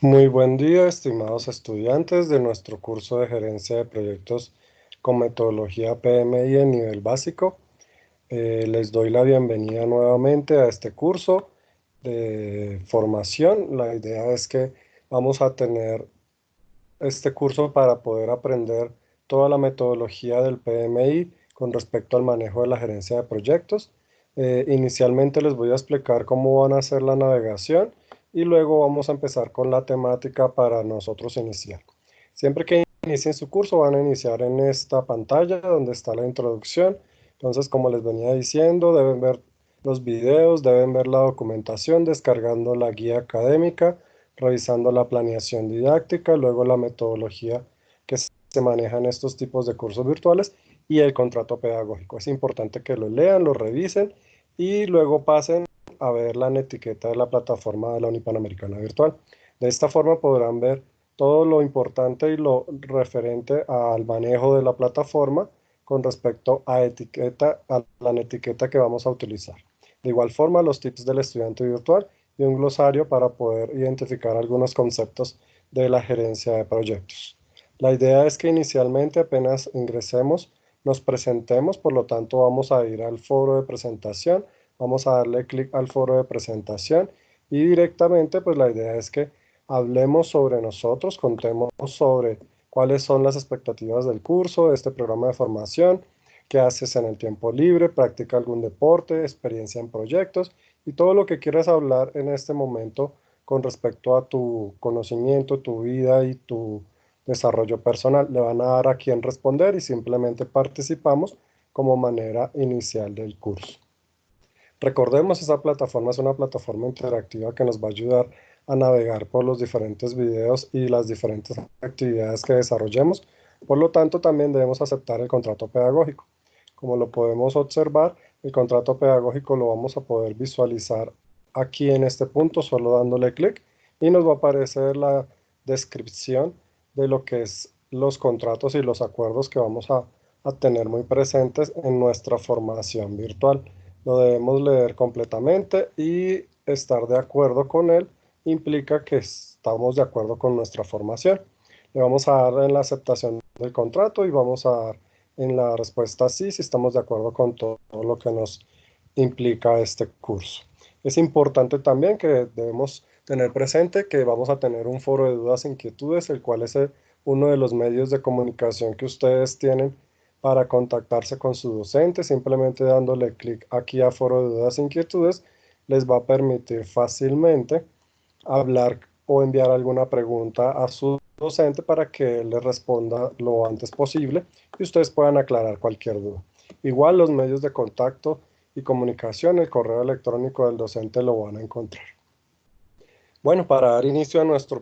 Muy buen día, estimados estudiantes de nuestro curso de gerencia de proyectos con metodología PMI en nivel básico. Les doy la bienvenida nuevamente a este curso de formación. La idea es que vamos a tener este curso para poder aprender toda la metodología del PMI con respecto al manejo de la gerencia de proyectos. Inicialmente les voy a explicar cómo van a hacer la navegación y luego vamos a empezar con la temática para nosotros iniciar. Siempre que inicien su curso van a iniciar en esta pantalla donde está la introducción. Entonces, como les venía diciendo, deben ver los videos, deben ver la documentación, descargando la guía académica, revisando la planeación didáctica, luego la metodología que se maneja en estos tipos de cursos virtuales y el contrato pedagógico. Es importante que lo lean, lo revisen y luego pasen a verla en etiqueta de la plataforma de la Unipanamericana Virtual. De esta forma podrán ver todo lo importante y lo referente al manejo de la plataforma con respecto a la etiqueta que vamos a utilizar. De igual forma, los tips del estudiante virtual y un glosario para poder identificar algunos conceptos de la gerencia de proyectos. La idea es que inicialmente apenas ingresemos, nos presentemos, por lo tanto vamos a ir al foro de presentación, vamos a darle clic al foro de presentación y directamente pues la idea es que hablemos sobre nosotros, contemos sobre cuáles son las expectativas del curso, de este programa de formación, qué haces en el tiempo libre, practica algún deporte, experiencia en proyectos y todo lo que quieras hablar en este momento con respecto a tu conocimiento, tu vida y tu desarrollo personal. Le van a dar a quién responder y simplemente participamos como manera inicial del curso. Recordemos, esa plataforma es una plataforma interactiva que nos va a ayudar a navegar por los diferentes videos y las diferentes actividades que desarrollemos. Por lo tanto, también debemos aceptar el contrato pedagógico. Como lo podemos observar, el contrato pedagógico lo vamos a poder visualizar aquí en este punto, solo dándole clic, y nos va a aparecer la descripción de lo que es los contratos y los acuerdos que vamos a tener muy presentes en nuestra formación virtual. Lo debemos leer completamente y estar de acuerdo con él implica que estamos de acuerdo con nuestra formación. Le vamos a dar en la aceptación del contrato y vamos a dar en la respuesta sí si estamos de acuerdo con todo lo que nos implica este curso. Es importante también que debemos tener presente que vamos a tener un foro de dudas e inquietudes, el cual es uno de los medios de comunicación que ustedes tienen para contactarse con su docente. Simplemente dándole clic aquí a foro de dudas e inquietudes les va a permitir fácilmente hablar o enviar alguna pregunta a su docente para que él le responda lo antes posible y ustedes puedan aclarar cualquier duda. Igual los medios de contacto y comunicación, el correo electrónico del docente lo van a encontrar. Bueno, para dar inicio a nuestra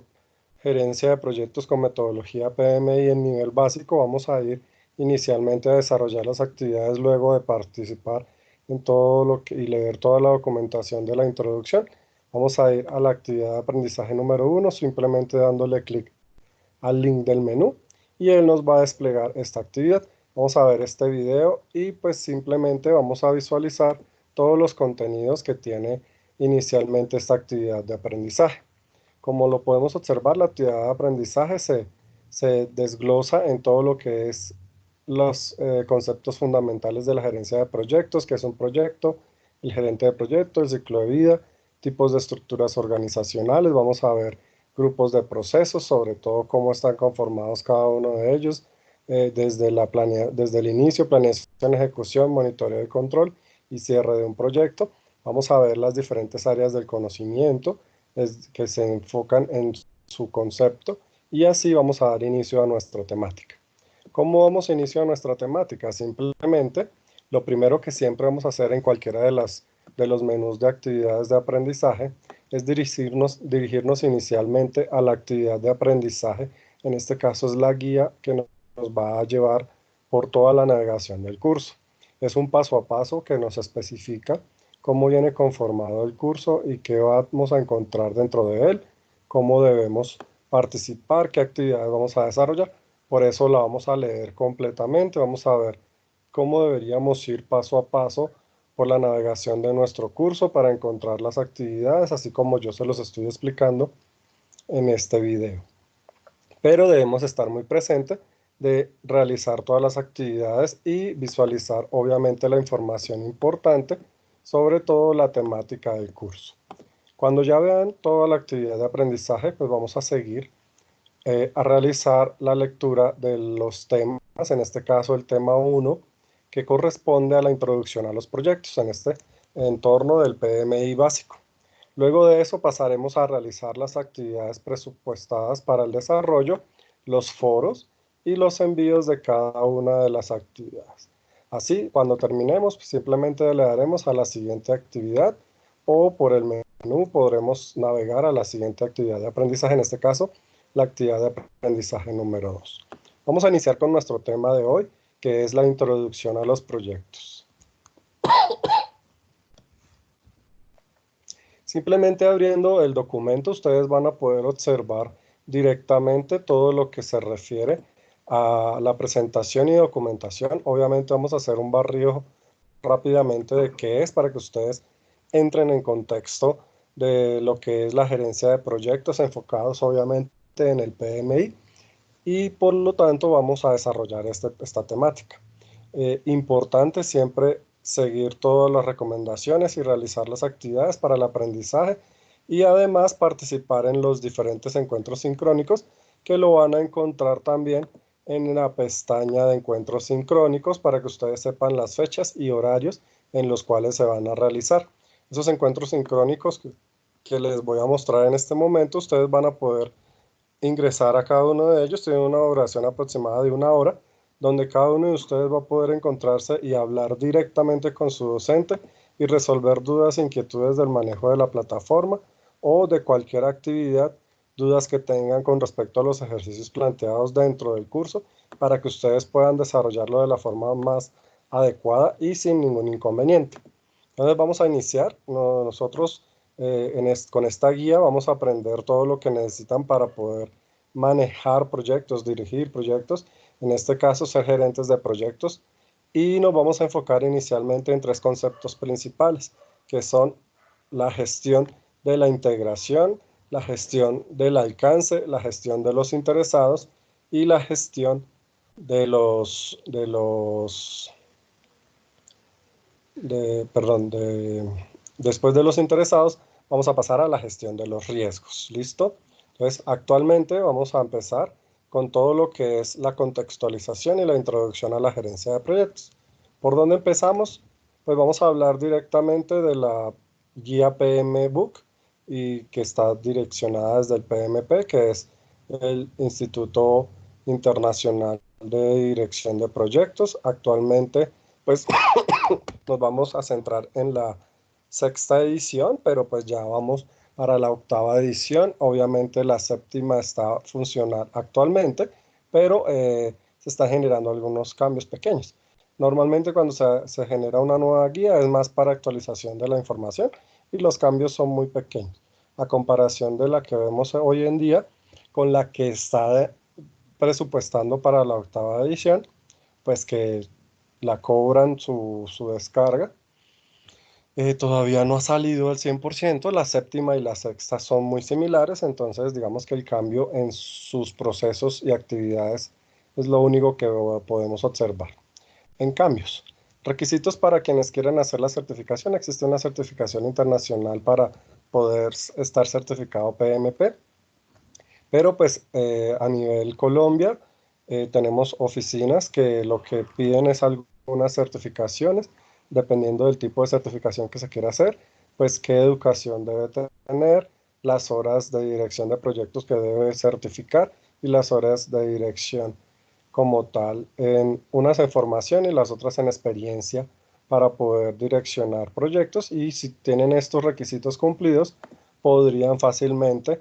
gerencia de proyectos con metodología PMI en nivel básico, vamos a ir inicialmente a desarrollar las actividades luego de participar en todo lo que y leer toda la documentación de la introducción. Vamos a ir a la actividad de aprendizaje número 1, simplemente dándole clic al link del menú y él nos va a desplegar esta actividad. Vamos a ver este video y pues simplemente vamos a visualizar todos los contenidos que tiene inicialmente esta actividad de aprendizaje. Como lo podemos observar, la actividad de aprendizaje se desglosa en todo lo que es los conceptos fundamentales de la gerencia de proyectos, que es un proyecto, el gerente de proyecto, el ciclo de vida, tipos de estructuras organizacionales. Vamos a ver grupos de procesos, sobre todo cómo están conformados cada uno de ellos, desde el inicio, planeación, ejecución, monitoreo y control y cierre de un proyecto. Vamos a ver las diferentes áreas del conocimiento que se enfocan en su concepto y así vamos a dar inicio a nuestra temática. ¿Cómo damos inicio a nuestra temática? Simplemente, lo primero que siempre vamos a hacer en cualquiera de los menús de actividades de aprendizaje es dirigirnos inicialmente a la actividad de aprendizaje. En este caso es la guía que nos va a llevar por toda la navegación del curso. Es un paso a paso que nos especifica cómo viene conformado el curso y qué vamos a encontrar dentro de él, cómo debemos participar, qué actividades vamos a desarrollar. Por eso la vamos a leer completamente, vamos a ver cómo deberíamos ir paso a paso por la navegación de nuestro curso para encontrar las actividades, así como yo se los estoy explicando en este video. Pero debemos estar muy presentes de realizar todas las actividades y visualizar obviamente la información importante, sobre todo la temática del curso. Cuando ya vean toda la actividad de aprendizaje, pues vamos a seguir a realizar la lectura de los temas, en este caso el tema 1, que corresponde a la introducción a los proyectos en este entorno del PMI básico. Luego de eso pasaremos a realizar las actividades presupuestadas para el desarrollo, los foros y los envíos de cada una de las actividades. Así, cuando terminemos, simplemente le daremos a la siguiente actividad o por el menú podremos navegar a la siguiente actividad de aprendizaje, en este caso, la actividad de aprendizaje número 2. Vamos a iniciar con nuestro tema de hoy, que es la introducción a los proyectos. Simplemente abriendo el documento, ustedes van a poder observar directamente todo lo que se refiere a la presentación y documentación. Obviamente vamos a hacer un barrido rápidamente de qué es para que ustedes entren en contexto de lo que es la gerencia de proyectos enfocados obviamente en el PMI y por lo tanto vamos a desarrollar esta temática. Importante siempre seguir todas las recomendaciones y realizar las actividades para el aprendizaje y además participar en los diferentes encuentros sincrónicos que lo van a encontrar también en la pestaña de encuentros sincrónicos para que ustedes sepan las fechas y horarios en los cuales se van a realizar. Esos encuentros sincrónicos que les voy a mostrar en este momento, ustedes van a poder ingresar a cada uno de ellos. Tienen una duración aproximada de 1 hora, donde cada uno de ustedes va a poder encontrarse y hablar directamente con su docente y resolver dudas e inquietudes del manejo de la plataforma o de cualquier actividad, dudas que tengan con respecto a los ejercicios planteados dentro del curso, para que ustedes puedan desarrollarlo de la forma más adecuada y sin ningún inconveniente. Entonces vamos a iniciar. Nosotros con esta guía vamos a aprender todo lo que necesitan para poder manejar proyectos, dirigir proyectos, en este caso ser gerentes de proyectos, y nos vamos a enfocar inicialmente en 3 conceptos principales, que son la gestión de la integración, la gestión del alcance, la gestión de los interesados y la gestión después de los interesados, vamos a pasar a la gestión de los riesgos. ¿Listo? Entonces, actualmente vamos a empezar con todo lo que es la contextualización y la introducción a la gerencia de proyectos. ¿Por dónde empezamos? Pues vamos a hablar directamente de la guía PM Book y que está direccionada desde el PMP, que es el Instituto Internacional de Dirección de Proyectos. Actualmente, pues nos vamos a centrar en la 6ª edición, pero pues ya vamos para la 8ª edición. Obviamente la 7ª está funcional actualmente, pero se están generando algunos cambios pequeños. Normalmente cuando se genera una nueva guía es más para actualización de la información y los cambios son muy pequeños, a comparación de la que vemos hoy en día con la que está presupuestando para la 8ª edición, pues que la cobran su descarga. Todavía no ha salido al 100%, la 7ª y la 6ª son muy similares, entonces digamos que el cambio en sus procesos y actividades es lo único que podemos observar. En cambios, requisitos para quienes quieren hacer la certificación: existe una certificación internacional para poder estar certificado PMP, pero pues a nivel Colombia tenemos oficinas que lo que piden es algunas certificaciones, dependiendo del tipo de certificación que se quiera hacer, pues qué educación debe tener, las horas de dirección de proyectos que debe certificar y las horas de dirección como tal, en unas en formación y las otras en experiencia para poder direccionar proyectos, y si tienen estos requisitos cumplidos, podrían fácilmente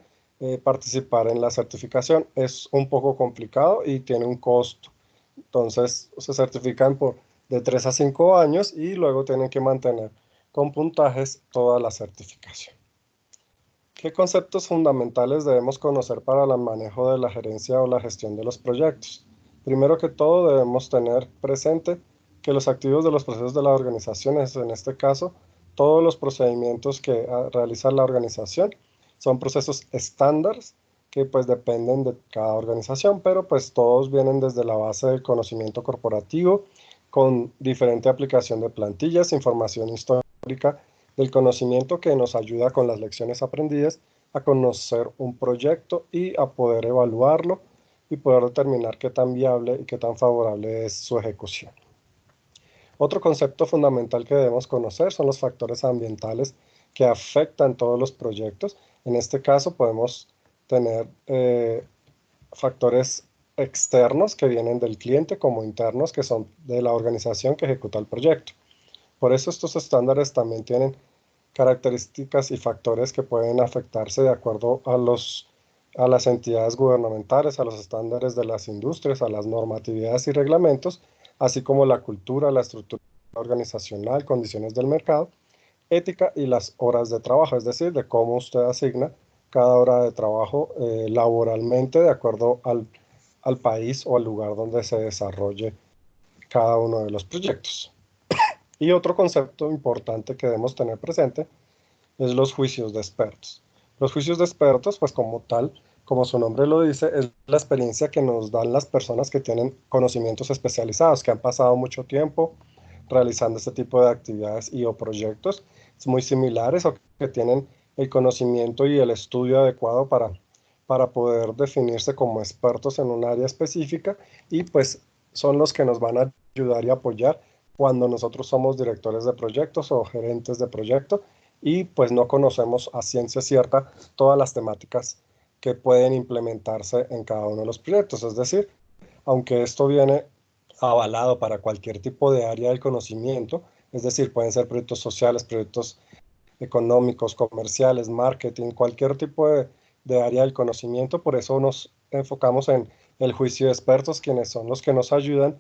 participar en la certificación. Es un poco complicado y tiene un costo. Entonces se certifican de 3 a 5 años y luego tienen que mantener con puntajes toda la certificación. ¿Qué conceptos fundamentales debemos conocer para el manejo de la gerencia o la gestión de los proyectos? Primero que todo, debemos tener presente que los activos de los procesos de la organización, en este caso, todos los procedimientos que realiza la organización, son procesos estándares que pues dependen de cada organización, pero pues todos vienen desde la base del conocimiento corporativo, con diferente aplicación de plantillas, información histórica del conocimiento que nos ayuda con las lecciones aprendidas a conocer un proyecto y a poder evaluarlo y poder determinar qué tan viable y qué tan favorable es su ejecución. Otro concepto fundamental que debemos conocer son los factores ambientales que afectan todos los proyectos. En este caso podemos tener factores externos que vienen del cliente como internos que son de la organización que ejecuta el proyecto. Por eso estos estándares también tienen características y factores que pueden afectarse de acuerdo a las entidades gubernamentales, a los estándares de las industrias, a las normatividades y reglamentos, así como la cultura, la estructura organizacional, condiciones del mercado, ética y las horas de trabajo, es decir, de cómo usted asigna cada hora de trabajo laboralmente de acuerdo al país o al lugar donde se desarrolle cada uno de los proyectos. Y otro concepto importante que debemos tener presente es los juicios de expertos. Los juicios de expertos, pues como tal, como su nombre lo dice, es la experiencia que nos dan las personas que tienen conocimientos especializados, que han pasado mucho tiempo realizando este tipo de actividades y o proyectos muy similares o que tienen el conocimiento y el estudio adecuado para poder definirse como expertos en un área específica y pues son los que nos van a ayudar y apoyar cuando nosotros somos directores de proyectos o gerentes de proyecto y pues no conocemos a ciencia cierta todas las temáticas que pueden implementarse en cada uno de los proyectos. Es decir, aunque esto viene avalado para cualquier tipo de área del conocimiento, es decir, pueden ser proyectos sociales, proyectos económicos, comerciales, marketing, cualquier tipo de área del conocimiento, por eso nos enfocamos en el juicio de expertos, quienes son los que nos ayudan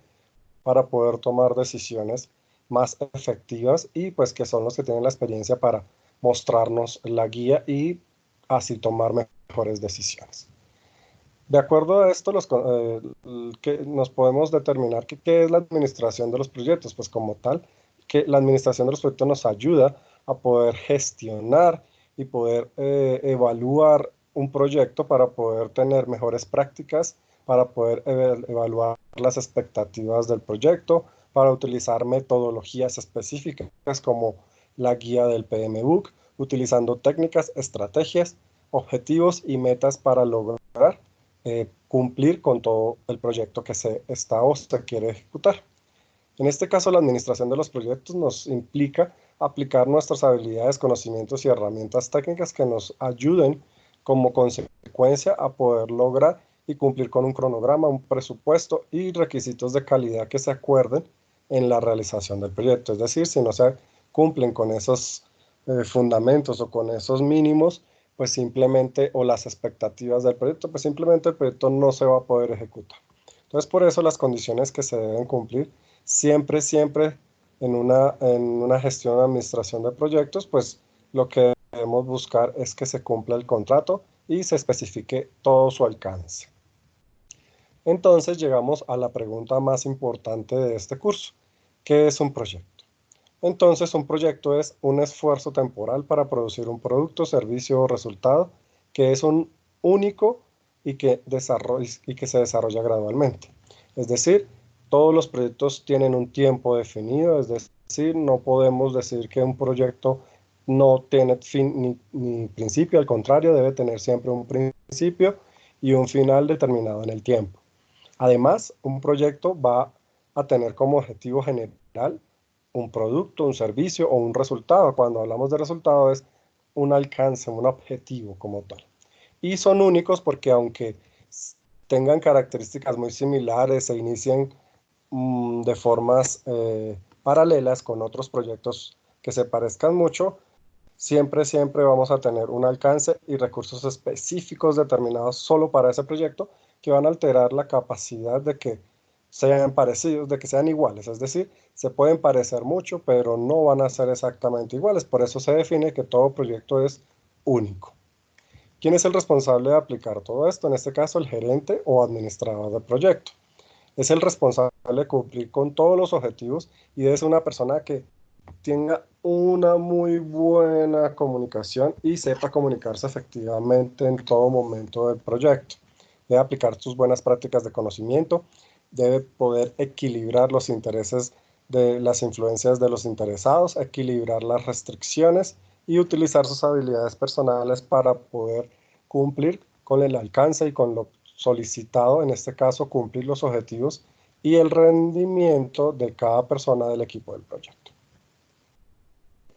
para poder tomar decisiones más efectivas y pues que son los que tienen la experiencia para mostrarnos la guía y así tomar mejores decisiones. De acuerdo a esto, que nos podemos determinar qué es la administración de los proyectos, pues como tal, que la administración de los proyectos nos ayuda a poder gestionar y poder evaluar un proyecto para poder tener mejores prácticas, para poder evaluar las expectativas del proyecto, para utilizar metodologías específicas como la guía del PMBOK, utilizando técnicas, estrategias, objetivos y metas para lograr cumplir con todo el proyecto que se está o se quiere ejecutar. En este caso, la administración de los proyectos nos implica aplicar nuestras habilidades, conocimientos y herramientas técnicas que nos ayuden como consecuencia a poder lograr y cumplir con un cronograma, un presupuesto y requisitos de calidad que se acuerden en la realización del proyecto. Es decir, si no se cumplen con esos fundamentos o con esos mínimos, pues simplemente, o las expectativas del proyecto, pues simplemente el proyecto no se va a poder ejecutar. Entonces, por eso las condiciones que se deben cumplir siempre en una gestión de administración de proyectos, pues lo que debemos buscar es que se cumpla el contrato y se especifique todo su alcance. Entonces llegamos a la pregunta más importante de este curso. ¿Qué es un proyecto? Entonces, un proyecto es un esfuerzo temporal para producir un producto, servicio o resultado que es un único y que se desarrolla gradualmente. Es decir, todos los proyectos tienen un tiempo definido, es decir, no podemos decir que un proyecto no tiene fin ni principio, al contrario, debe tener siempre un principio y un final determinado en el tiempo. Además, un proyecto va a tener como objetivo general un producto, un servicio o un resultado. Cuando hablamos de resultado es un alcance, un objetivo como tal. Y son únicos porque aunque tengan características muy similares, se inician de formas paralelas con otros proyectos que se parezcan mucho, siempre vamos a tener un alcance y recursos específicos determinados solo para ese proyecto que van a alterar la capacidad de que sean parecidos, de que sean iguales. Es decir, se pueden parecer mucho, pero no van a ser exactamente iguales. Por eso se define que todo proyecto es único. ¿Quién es el responsable de aplicar todo esto? En este caso, el gerente o administrador del proyecto. Es el responsable de cumplir con todos los objetivos y debe ser una persona que tenga una muy buena comunicación y sepa comunicarse efectivamente en todo momento del proyecto. Debe aplicar sus buenas prácticas de conocimiento, debe poder equilibrar los intereses de las influencias de los interesados, equilibrar las restricciones y utilizar sus habilidades personales para poder cumplir con el alcance y con lo solicitado, en este caso cumplir los objetivos y el rendimiento de cada persona del equipo del proyecto.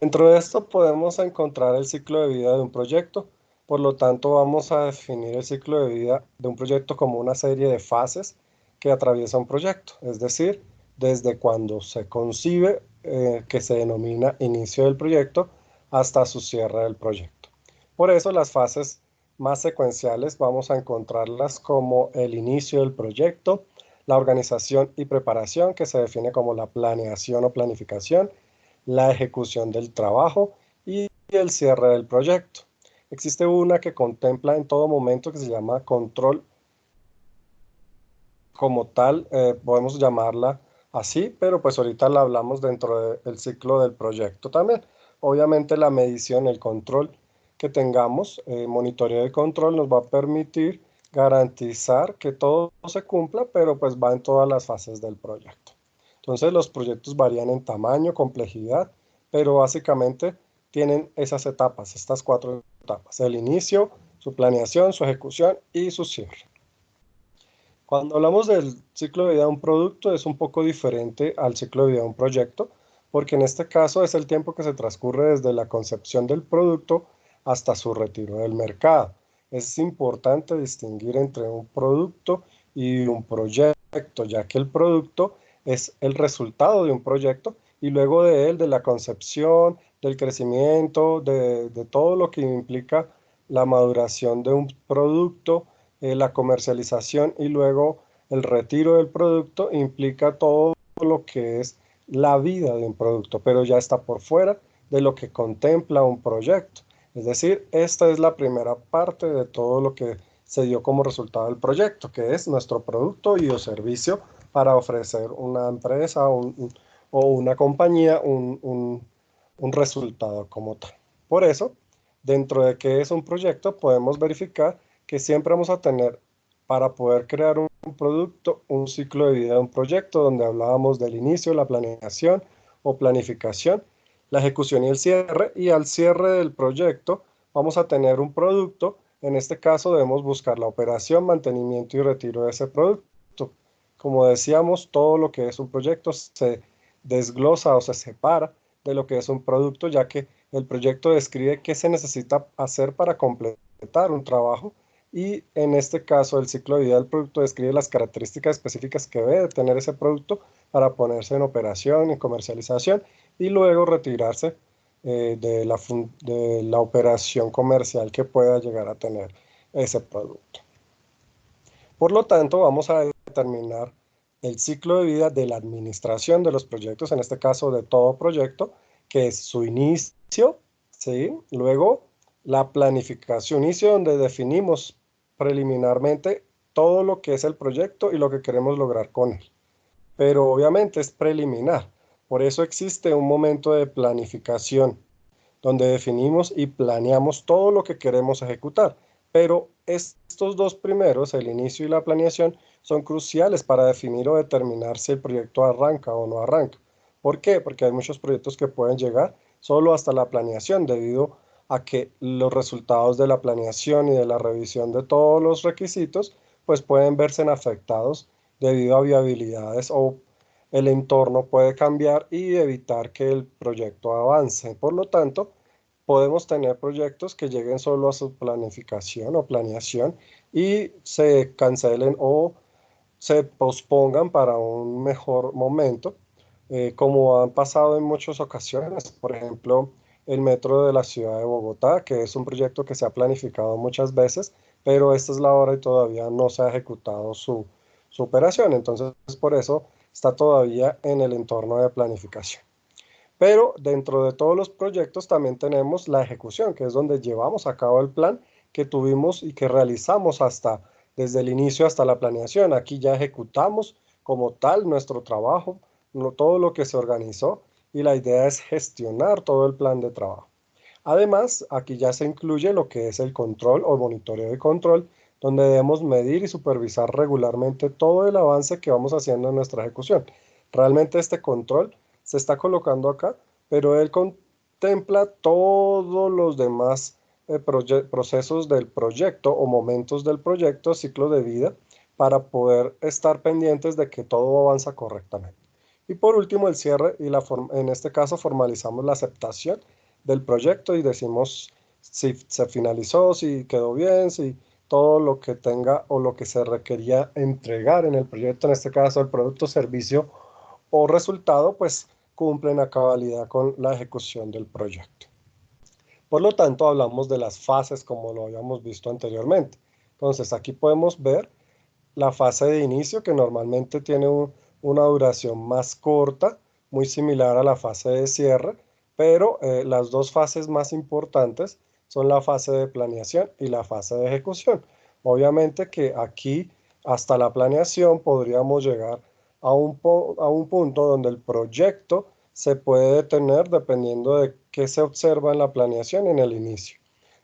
Dentro de esto podemos encontrar el ciclo de vida de un proyecto, por lo tanto vamos a definir el ciclo de vida de un proyecto como una serie de fases que atraviesa un proyecto, es decir, desde cuando se concibe, que se denomina inicio del proyecto, hasta su cierre del proyecto. Por eso las fases más secuenciales vamos a encontrarlas como el inicio del proyecto, la organización y preparación, que se define como la planeación o planificación, la ejecución del trabajo y el cierre del proyecto. Existe una que contempla en todo momento que se llama control como tal, podemos llamarla así, pero pues ahorita la hablamos dentro del ciclo del proyecto también. Obviamente la medición, el control que tengamos, monitoreo y control nos va a permitir garantizar que todo se cumpla, pero pues va en todas las fases del proyecto. Entonces los proyectos varían en tamaño, complejidad, pero básicamente tienen esas etapas, estas 4 etapas: el inicio, su planeación, su ejecución y su cierre. Cuando hablamos del ciclo de vida de un producto, es un poco diferente al ciclo de vida de un proyecto, porque en este caso es el tiempo que se transcurre desde la concepción del producto hasta su retiro del mercado. Es importante distinguir entre un producto y un proyecto, ya que el producto es el resultado de un proyecto y luego de él, de la concepción, del crecimiento, de todo lo que implica la maduración de un producto, la comercialización y luego el retiro del producto, implica todo lo que es la vida de un producto, pero ya está por fuera de lo que contempla un proyecto. Es decir, esta es la primera parte de todo lo que se dio como resultado del proyecto, que es nuestro producto y o servicio para ofrecer una empresa o una compañía un resultado como tal. Por eso, dentro de qué es un proyecto, podemos verificar que siempre vamos a tener, para poder crear un producto, un ciclo de vida de un proyecto, donde hablábamos del inicio, la planeación o planificación, la ejecución y el cierre, y al cierre del proyecto vamos a tener un producto. En este caso debemos buscar la operación, mantenimiento y retiro de ese producto. Como decíamos, todo lo que es un proyecto se desglosa o se separa de lo que es un producto, ya que el proyecto describe qué se necesita hacer para completar un trabajo, y en este caso el ciclo de vida del producto describe las características específicas que debe tener ese producto para ponerse en operación y comercialización y luego retirarse de la operación comercial que pueda llegar a tener ese producto. Por lo tanto, vamos a determinar el ciclo de vida de la administración de los proyectos, en este caso de todo proyecto, que es su inicio, ¿sí? Luego la planificación, inicio donde definimos preliminarmente todo lo que es el proyecto y lo que queremos lograr con él. Pero obviamente es preliminar, por eso existe un momento de planificación, donde definimos y planeamos todo lo que queremos ejecutar. Pero estos dos primeros, el inicio y la planeación, son cruciales para definir o determinar si el proyecto arranca o no arranca. ¿Por qué? Porque hay muchos proyectos que pueden llegar solo hasta la planeación, debido a que los resultados de la planeación y de la revisión de todos los requisitos, pues pueden verse afectados debido a viabilidades, o el entorno puede cambiar y evitar que el proyecto avance. Por lo tanto, podemos tener proyectos que lleguen solo a su planificación o planeación y se cancelen o se pospongan para un mejor momento, como han pasado en muchas ocasiones. Por ejemplo, el metro de la ciudad de Bogotá, que es un proyecto que se ha planificado muchas veces, pero esta es la hora y todavía no se ha ejecutado su operación. Entonces, por eso está todavía en el entorno de planificación. Pero dentro de todos los proyectos también tenemos la ejecución, que es donde llevamos a cabo el plan que tuvimos y que realizamos desde el inicio hasta la planeación. Aquí ya ejecutamos como tal nuestro trabajo, todo lo que se organizó, y la idea es gestionar todo el plan de trabajo. Además, aquí ya se incluye lo que es el control o monitoreo de control, donde debemos medir y supervisar regularmente todo el avance que vamos haciendo en nuestra ejecución. Realmente este control se está colocando acá, pero él contempla todos los demás procesos del proyecto o momentos del proyecto, ciclo de vida, para poder estar pendientes de que todo avanza correctamente. Y por último, el cierre y en este caso formalizamos la aceptación del proyecto y decimos si se finalizó, si quedó bien, si todo lo que tenga o lo que se requería entregar en el proyecto, en este caso el producto, servicio o resultado, pues cumplen a cabalidad con la ejecución del proyecto. Por lo tanto, hablamos de las fases como lo habíamos visto anteriormente. Entonces, aquí podemos ver la fase de inicio, que normalmente tiene una duración más corta, muy similar a la fase de cierre, pero las dos fases más importantes son la fase de planeación y la fase de ejecución. Obviamente que aquí, hasta la planeación, podríamos llegar a un punto donde el proyecto se puede detener dependiendo de qué se observa en la planeación en el inicio.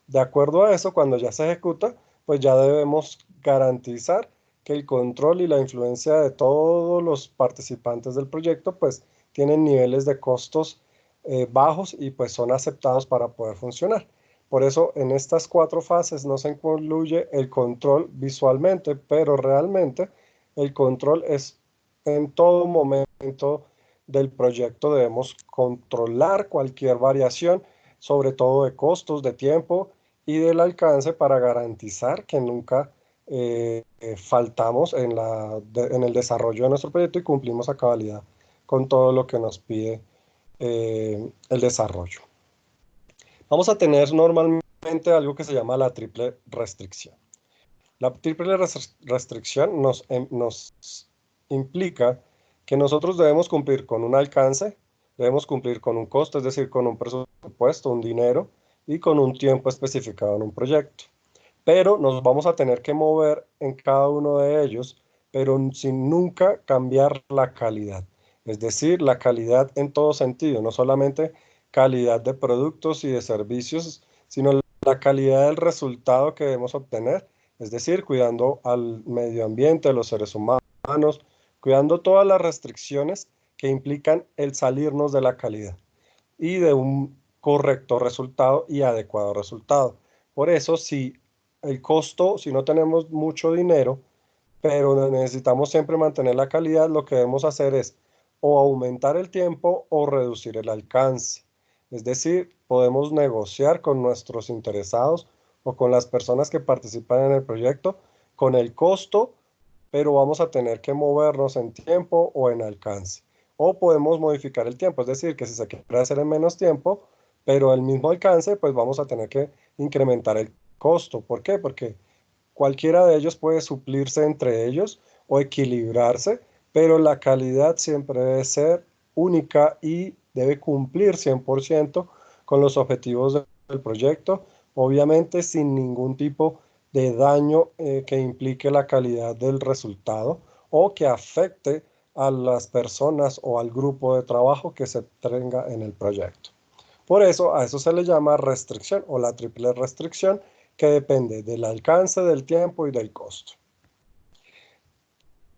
De acuerdo a eso, cuando ya se ejecuta, pues ya debemos garantizar que el control y la influencia de todos los participantes del proyecto pues tienen niveles de costos bajos y pues son aceptados para poder funcionar. Por eso en estas cuatro fases no se incluye el control visualmente, pero realmente el control es en todo momento del proyecto. Debemos controlar cualquier variación, sobre todo de costos, de tiempo y del alcance, para garantizar que nunca faltamos en el desarrollo de nuestro proyecto y cumplimos a cabalidad con todo lo que nos pide el desarrollo. Vamos a tener normalmente algo que se llama la triple restricción. La triple restricción nos implica que nosotros debemos cumplir con un alcance, debemos cumplir con un costo, es decir, con un presupuesto, un dinero, y con un tiempo especificado en un proyecto. Pero nos vamos a tener que mover en cada uno de ellos, pero sin nunca cambiar la calidad. Es decir, la calidad en todo sentido, no solamente calidad de productos y de servicios, sino la calidad del resultado que debemos obtener, es decir, cuidando al medio ambiente, a los seres humanos, cuidando todas las restricciones que implican el salirnos de la calidad y de un correcto resultado y adecuado resultado. Por eso, si el costo, si no tenemos mucho dinero, pero necesitamos siempre mantener la calidad, lo que debemos hacer es o aumentar el tiempo o reducir el alcance. Es decir, podemos negociar con nuestros interesados o con las personas que participan en el proyecto con el costo, pero vamos a tener que movernos en tiempo o en alcance. O podemos modificar el tiempo, es decir, que si se quiere hacer en menos tiempo, pero el mismo alcance, pues vamos a tener que incrementar el costo. ¿Por qué? Porque cualquiera de ellos puede suplirse entre ellos o equilibrarse, pero la calidad siempre debe ser única y debe cumplir 100% con los objetivos del proyecto, obviamente sin ningún tipo de daño que implique la calidad del resultado o que afecte a las personas o al grupo de trabajo que se tenga en el proyecto. Por eso a eso se le llama restricción o la triple restricción, que depende del alcance, del tiempo y del costo.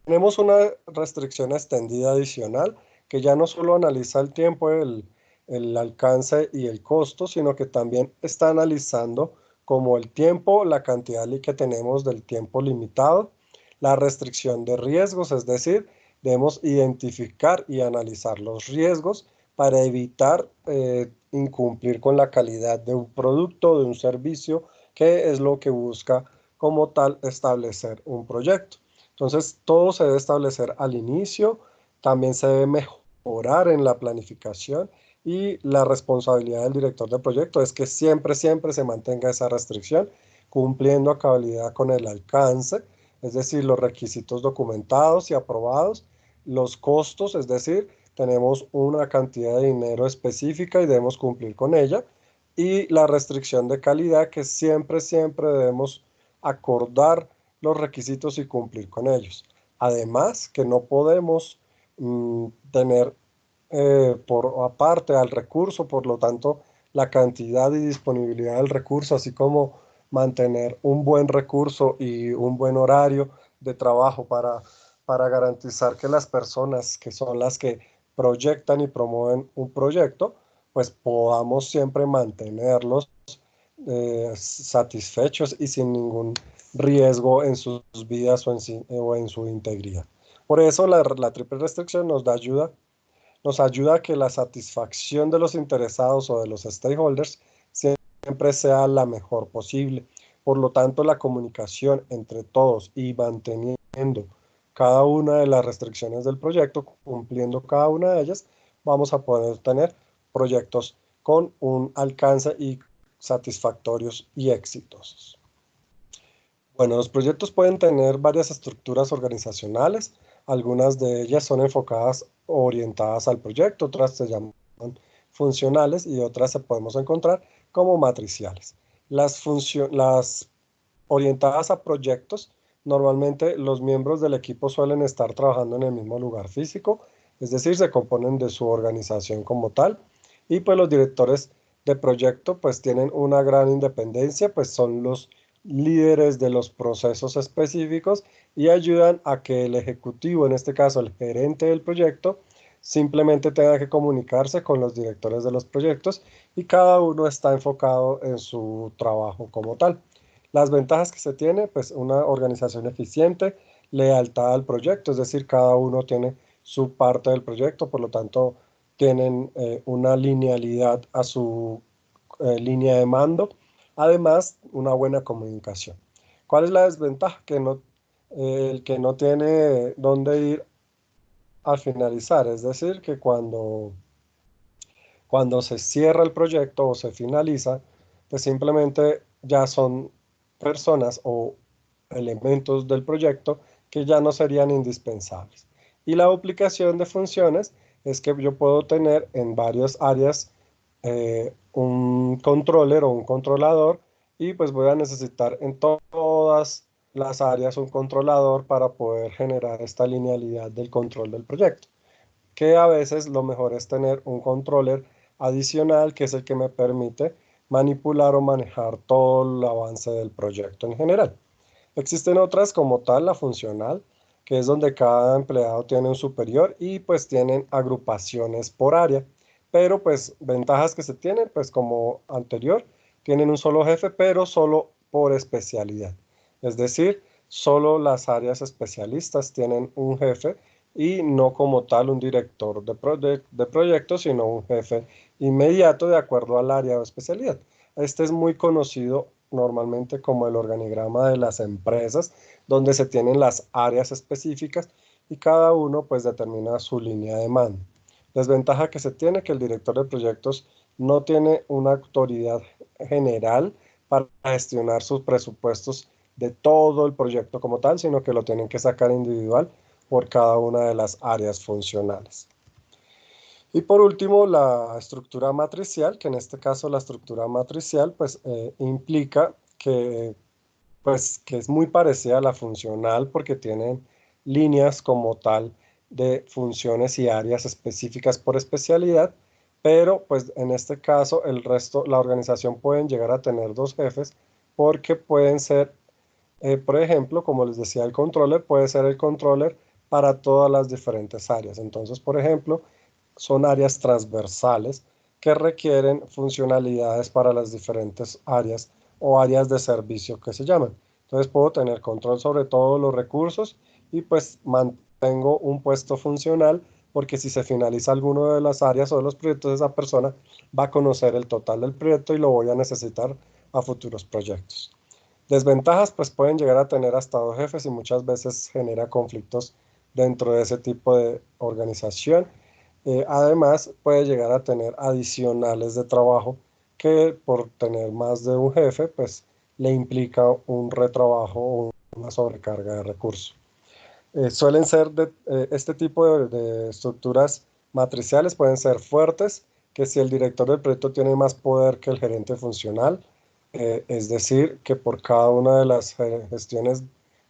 Tenemos una restricción extendida adicional que ya no solo analiza el tiempo, el alcance y el costo, sino que también está analizando como el tiempo, la cantidad que tenemos del tiempo limitado, la restricción de riesgos, es decir, debemos identificar y analizar los riesgos para evitar incumplir con la calidad de un producto, de un servicio, que es lo que busca como tal establecer un proyecto. Entonces, todo se debe establecer al inicio, también se debe mejorar en la planificación y la responsabilidad del director de proyecto es que siempre, siempre se mantenga esa restricción, cumpliendo a cabalidad con el alcance, es decir, los requisitos documentados y aprobados, los costos, es decir, tenemos una cantidad de dinero específica y debemos cumplir con ella, y la restricción de calidad, que siempre, siempre debemos acordar los requisitos y cumplir con ellos. Además, que no podemos tener por aparte al recurso, por lo tanto, la cantidad y disponibilidad del recurso, así como mantener un buen recurso y un buen horario de trabajo para garantizar que las personas que son las que proyectan y promueven un proyecto, pues podamos siempre mantenerlos satisfechos y sin ningún riesgo en sus vidas o en su integridad. Por eso la triple restricción nos ayuda a que la satisfacción de los interesados o de los stakeholders siempre sea la mejor posible. Por lo tanto, la comunicación entre todos y manteniendo cada una de las restricciones del proyecto, cumpliendo cada una de ellas, vamos a poder tener proyectos con un alcance y satisfactorios y exitosos. Bueno, los proyectos pueden tener varias estructuras organizacionales. Algunas de ellas son enfocadas o orientadas al proyecto, otras se llaman funcionales y otras se podemos encontrar como matriciales. Las orientadas a proyectos, normalmente los miembros del equipo suelen estar trabajando en el mismo lugar físico, es decir, se componen de su organización como tal, y pues los directores de proyecto pues tienen una gran independencia, pues son los líderes de los procesos específicos y ayudan a que el ejecutivo, en este caso el gerente del proyecto, simplemente tenga que comunicarse con los directores de los proyectos y cada uno está enfocado en su trabajo como tal. Las ventajas que se tiene, pues una organización eficiente, lealtad al proyecto, es decir, cada uno tiene su parte del proyecto, por lo tanto tienen una linealidad a su línea de mando. Además, una buena comunicación. ¿Cuál es la desventaja? El que no tiene dónde ir al finalizar, es decir, que cuando se cierra el proyecto o se finaliza, pues simplemente ya son personas o elementos del proyecto que ya no serían indispensables. Y la duplicación de funciones es que yo puedo tener en varias áreas un controller o un controlador y pues voy a necesitar en todas las áreas un controlador para poder generar esta linealidad del control del proyecto, que a veces lo mejor es tener un controller adicional que es el que me permite manipular o manejar todo el avance del proyecto en general. Existen otras como tal, la funcional, que es donde cada empleado tiene un superior y pues tienen agrupaciones por área. Pero pues ventajas que se tienen, pues como anterior, tienen un solo jefe, pero solo por especialidad. Es decir, solo las áreas especialistas tienen un jefe y no como tal un director de proyecto, sino un jefe inmediato de acuerdo al área o especialidad. Este es muy conocido normalmente como el organigrama de las empresas, donde se tienen las áreas específicas y cada uno pues determina su línea de mando. Desventaja que se tiene que el director de proyectos no tiene una autoridad general para gestionar sus presupuestos de todo el proyecto como tal, sino que lo tienen que sacar individual por cada una de las áreas funcionales. Y por último, la estructura matricial, que en este caso la estructura matricial pues implica que es muy parecida a la funcional porque tienen líneas como tal de funciones y áreas específicas por especialidad, pero pues en este caso el resto, la organización pueden llegar a tener dos jefes porque pueden ser, por ejemplo, como les decía, el controller puede ser el controller para todas las diferentes áreas. Entonces, por ejemplo, son áreas transversales que requieren funcionalidades para las diferentes áreas o áreas de servicio que se llaman. Entonces puedo tener control sobre todos los recursos y pues mantengo un puesto funcional porque si se finaliza alguno de las áreas o de los proyectos, esa persona va a conocer el total del proyecto y lo voy a necesitar a futuros proyectos. Desventajas, pues pueden llegar a tener hasta dos jefes y muchas veces genera conflictos dentro de ese tipo de organización. Además, puede llegar a tener adicionales de trabajo que por tener más de un jefe, pues le implica un retrabajo o una sobrecarga de recursos. Este tipo de estructuras matriciales pueden ser fuertes, que si el director del proyecto tiene más poder que el gerente funcional, es decir, que por cada una de las gestiones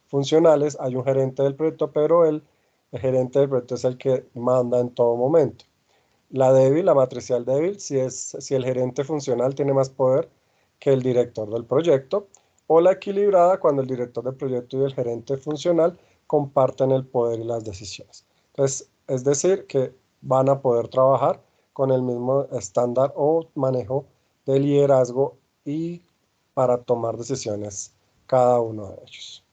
funcionales hay un gerente del proyecto, pero el gerente del proyecto es el que manda en todo momento. La débil, la matricial débil, si el gerente funcional tiene más poder que el director del proyecto, o la equilibrada cuando el director del proyecto y el gerente funcional comparten el poder y las decisiones. Entonces, es decir, que van a poder trabajar con el mismo estándar o manejo de liderazgo y para tomar decisiones cada uno de ellos.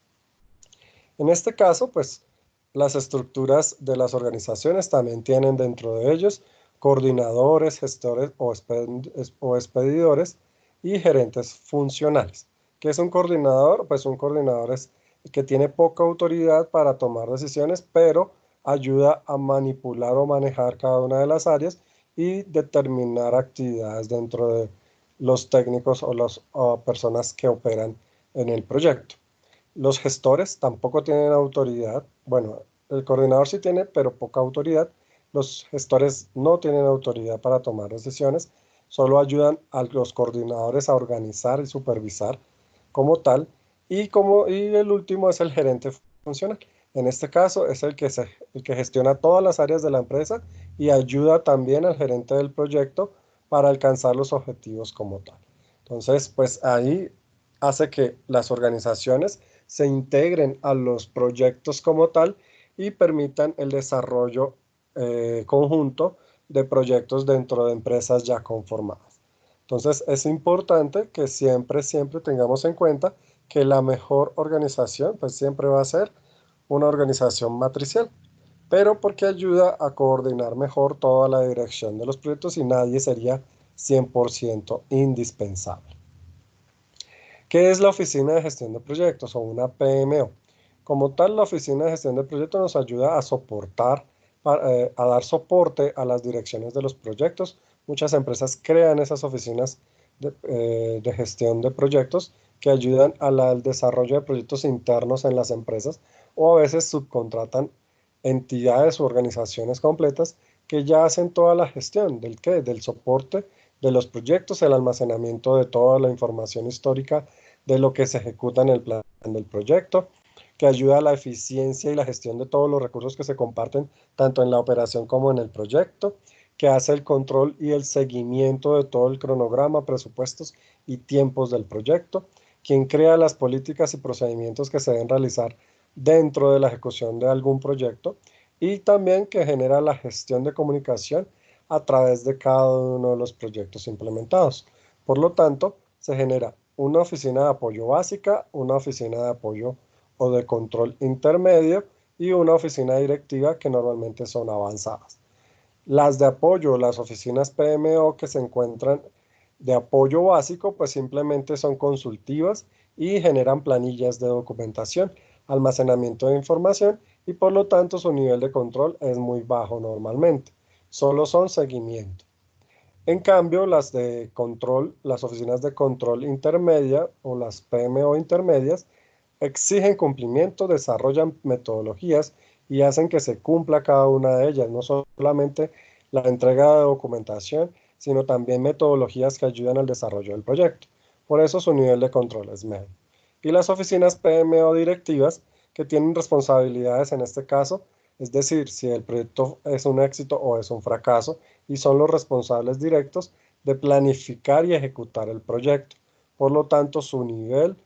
En este caso, pues las estructuras de las organizaciones también tienen dentro de ellos coordinadores, gestores o expedidores y gerentes funcionales. ¿Qué es un coordinador? Pues un coordinador es el que tiene poca autoridad para tomar decisiones, pero ayuda a manipular o manejar cada una de las áreas y determinar actividades dentro de los técnicos o las personas que operan en el proyecto. Los gestores tampoco tienen autoridad. Bueno, el coordinador sí tiene, pero poca autoridad. Los gestores no tienen autoridad para tomar decisiones, solo ayudan a los coordinadores a organizar y supervisar como tal. Y el último es el gerente funcional. En este caso es el que gestiona todas las áreas de la empresa y ayuda también al gerente del proyecto para alcanzar los objetivos como tal. Entonces, pues ahí hace que las organizaciones se integren a los proyectos como tal y permitan el desarrollo conjunto de proyectos dentro de empresas ya conformadas. Entonces es importante que siempre tengamos en cuenta que la mejor organización pues siempre va a ser una organización matricial, pero porque ayuda a coordinar mejor toda la dirección de los proyectos y nadie sería 100% indispensable. ¿Qué es la Oficina de Gestión de Proyectos o una PMO? Como tal, la Oficina de Gestión de Proyectos nos ayuda a a dar soporte a las direcciones de los proyectos. Muchas empresas crean esas oficinas de gestión de proyectos que ayudan al desarrollo de proyectos internos en las empresas o a veces subcontratan entidades u organizaciones completas que ya hacen toda la gestión del qué, del soporte de los proyectos, el almacenamiento de toda la información histórica de lo que se ejecuta en el plan del proyecto, que ayuda a la eficiencia y la gestión de todos los recursos que se comparten tanto en la operación como en el proyecto, que hace el control y el seguimiento de todo el cronograma, presupuestos y tiempos del proyecto, quien crea las políticas y procedimientos que se deben realizar dentro de la ejecución de algún proyecto y también que genera la gestión de comunicación a través de cada uno de los proyectos implementados. Por lo tanto, se genera una oficina de apoyo básica, una oficina de apoyo o de control intermedio y una oficina directiva que normalmente son avanzadas. Las de apoyo, las oficinas PMO que se encuentran de apoyo básico, pues simplemente son consultivas y generan planillas de documentación, almacenamiento de información y por lo tanto su nivel de control es muy bajo normalmente. Solo son seguimiento. En cambio, las de control, las oficinas de control intermedia o las PMO intermedias exigen cumplimiento, desarrollan metodologías y hacen que se cumpla cada una de ellas, no solamente la entrega de documentación, sino también metodologías que ayudan al desarrollo del proyecto. Por eso su nivel de control es medio. Y las oficinas PMO directivas, que tienen responsabilidades en este caso, es decir, si el proyecto es un éxito o es un fracaso, y son los responsables directos de planificar y ejecutar el proyecto. Por lo tanto, su nivel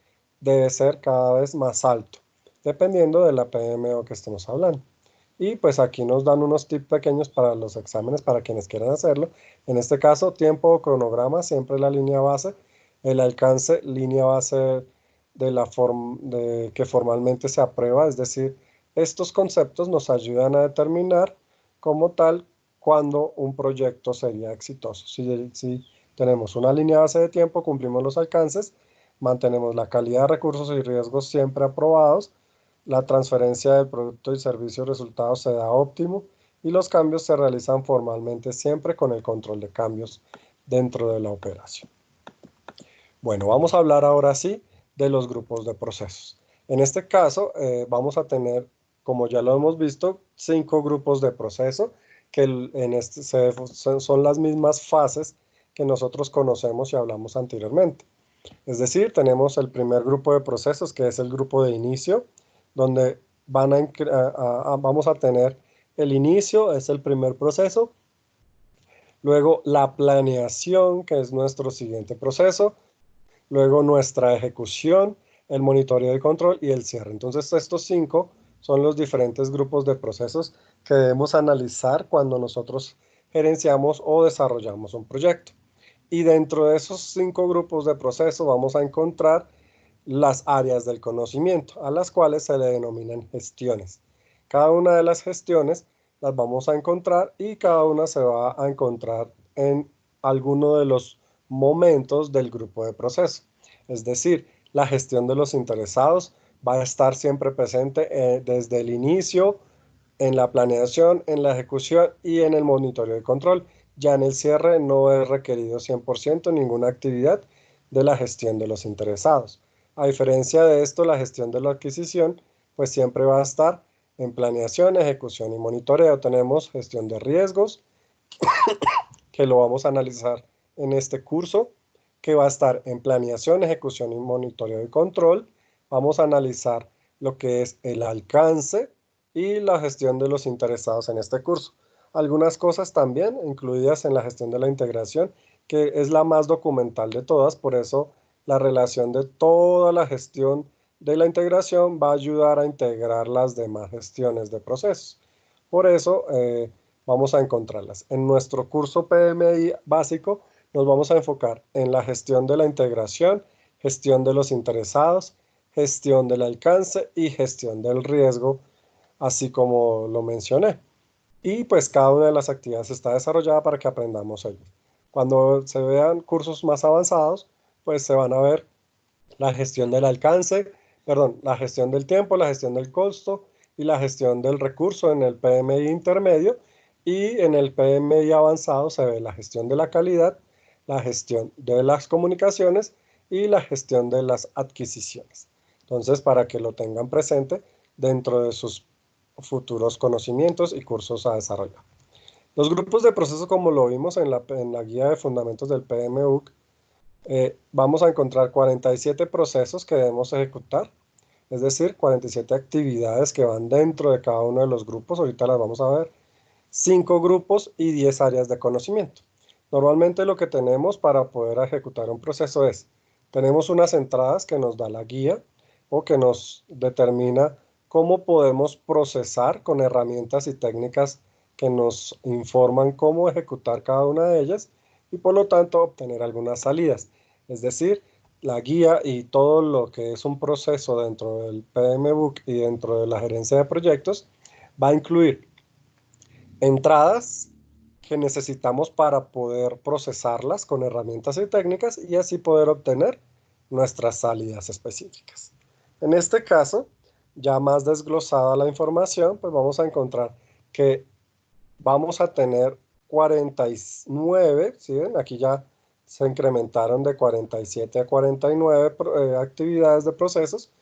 debe ser cada vez más alto, dependiendo de la PMO que estemos hablando. Y pues aquí nos dan unos tips pequeños para los exámenes, para quienes quieran hacerlo. En este caso, tiempo o cronograma, siempre la línea base. El alcance, línea base de que formalmente se aprueba. Es decir, estos conceptos nos ayudan a determinar como tal cuándo un proyecto sería exitoso. Si tenemos una línea base de tiempo, cumplimos los alcances, mantenemos la calidad de recursos y riesgos siempre aprobados, la transferencia del producto y servicio resultados se da óptimo y los cambios se realizan formalmente siempre con el control de cambios dentro de la operación. Bueno, vamos a hablar ahora sí de los grupos de procesos. En este caso vamos a tener, como ya lo hemos visto, 5 grupos de proceso que son las mismas fases que nosotros conocemos y hablamos anteriormente. Es decir, tenemos el primer grupo de procesos, que es el grupo de inicio, donde vamos a tener el inicio, es el primer proceso, Luego la planeación, que es nuestro siguiente proceso. Luego nuestra ejecución, el monitoreo y control y el cierre. Entonces estos 5 son los diferentes grupos de procesos que debemos analizar cuando nosotros gerenciamos o desarrollamos un proyecto. Y dentro de esos 5 grupos de procesos vamos a encontrar las áreas del conocimiento, a las cuales se le denominan gestiones. Cada una de las gestiones las vamos a encontrar y cada una se va a encontrar en alguno de los momentos del grupo de proceso. Es decir, la gestión de los interesados va a estar siempre presente desde el inicio, en la planeación, en la ejecución y en el monitoreo y control. Ya en el cierre no es requerido 100% ninguna actividad de la gestión de los interesados. A diferencia de esto, la gestión de la adquisición pues siempre va a estar en planeación, ejecución y monitoreo. Tenemos gestión de riesgos, que lo vamos a analizar en este curso, que va a estar en planeación, ejecución y monitoreo y control. Vamos a analizar lo que es el alcance y la gestión de los interesados en este curso. Algunas cosas también incluidas en la gestión de la integración, que es la más documental de todas, por eso la relación de toda la gestión de la integración va a ayudar a integrar las demás gestiones de procesos. Por eso vamos a encontrarlas. En nuestro curso PMI básico nos vamos a enfocar en la gestión de la integración, gestión de los interesados, gestión del alcance y gestión del riesgo, así como lo mencioné. Y pues cada una de las actividades está desarrollada para que aprendamos ellas. Cuando se vean cursos más avanzados, pues se van a ver la gestión del alcance, perdón, la gestión del tiempo, la gestión del costo y la gestión del recurso en el PMI intermedio, y en el PMI avanzado se ve la gestión de la calidad, la gestión de las comunicaciones y la gestión de las adquisiciones. Entonces, para que lo tengan presente dentro de sus futuros conocimientos y cursos a desarrollar. Los grupos de proceso, como lo vimos en la guía de fundamentos del PMUC, vamos a encontrar 47 procesos que debemos ejecutar, es decir, 47 actividades que van dentro de cada uno de los grupos. Ahorita las vamos a ver. 5 grupos y 10 áreas de conocimiento. Normalmente lo que tenemos para poder ejecutar un proceso es, tenemos unas entradas que nos da la guía o que nos determina cómo podemos procesar con herramientas y técnicas que nos informan cómo ejecutar cada una de ellas y por lo tanto obtener algunas salidas. Es decir, la guía y todo lo que es un proceso dentro del PMBOK y dentro de la gerencia de proyectos va a incluir entradas que necesitamos para poder procesarlas con herramientas y técnicas y así poder obtener nuestras salidas específicas. En este caso, ya más desglosada la información, pues vamos a encontrar que vamos a tener 49, ¿sí ven? Aquí ya se incrementaron de 47 a 49 actividades de procesos,